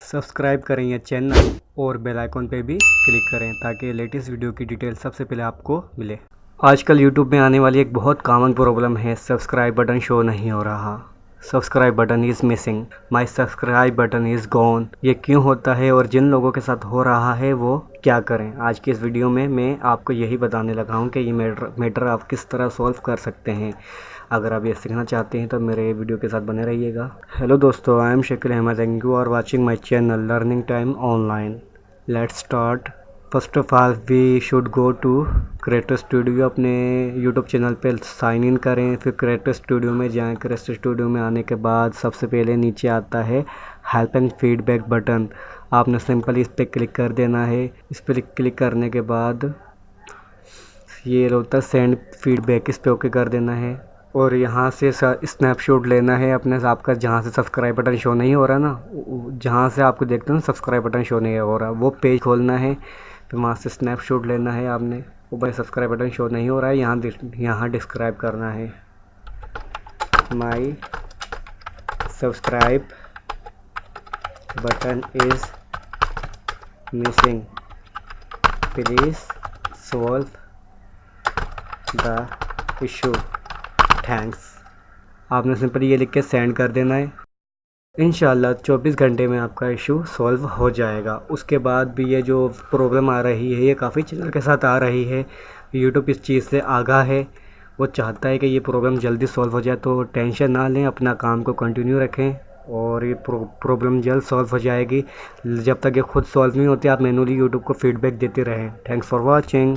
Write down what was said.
Subscribe करें यह channel और बेल आइकॉन पे भी क्लिक करें ताकि लेटेस्ट वीडियो की डिटेल सबसे पहले आपको मिले। आजकल यूट्यूब में आने वाली एक बहुत कॉमन प्रॉब्लम है, सब्सक्राइब बटन शो नहीं हो रहा। Subscribe button is missing, my subscribe button is gone. ये क्यों होता है और जिन लोगों के साथ हो रहा है वो क्या करें? आज की इस वीडियो में मैं आपको यही बताने लगा हूँ कि ये मैटर आप किस तरह सॉल्व कर सकते हैं। अगर आप ये सीखना चाहते हैं तो मेरे वीडियो के साथ बने रहिएगा। हेलो दोस्तों, I am Shakeel Ahmed. Thank you are watching my channel learning time online. Let's start. First of all we should go to creator studio. अपने यूट्यूब चैनल पे साइन इन करें, फिर क्रिएटर स्टूडियो में जाएं। क्रिएटर स्टूडियो में आने के बाद सबसे पहले नीचे आता है हेल्प एंड फीडबैक बटन। आपने सिंपली इस पर क्लिक कर देना है। इस पर क्लिक करने के बाद ये होता है सेंड फीडबैक, इस पर ओके कर देना है और यहाँ से स्नैपशॉट लेना है अपने आपका जहाँ से सब्सक्राइब बटन शो नहीं हो रहा ना, जहाँ से आपको देखते हो सब्सक्राइब बटन शो नहीं हो रहा वो पेज खोलना है। फिर वहाँ से स्नैपशॉट लेना है आपने। वो भाई सब्सक्राइब बटन शो नहीं हो रहा है, यहाँ डिस्क्राइब करना है my subscribe button is missing, please solve the issue, thanks. आपने सिंपली ये लिख के सेंड कर देना है। इंशाल्लाह 24 घंटे में आपका इशू सॉल्व हो जाएगा। उसके बाद भी ये जो प्रॉब्लम आ रही है ये काफ़ी चैनल के साथ आ रही है। यूट्यूब इस चीज़ से आगाह है, वो चाहता है कि ये प्रॉब्लम जल्दी सॉल्व हो जाए। तो टेंशन ना लें, अपना काम को कंटिन्यू रखें और ये प्रॉब्लम जल्द सॉल्व हो जाएगी। जब तक ये खुद सॉल्व नहीं होती आप मैनुअली यूट्यूब को फीडबैक देते रहें। Thanks for watching.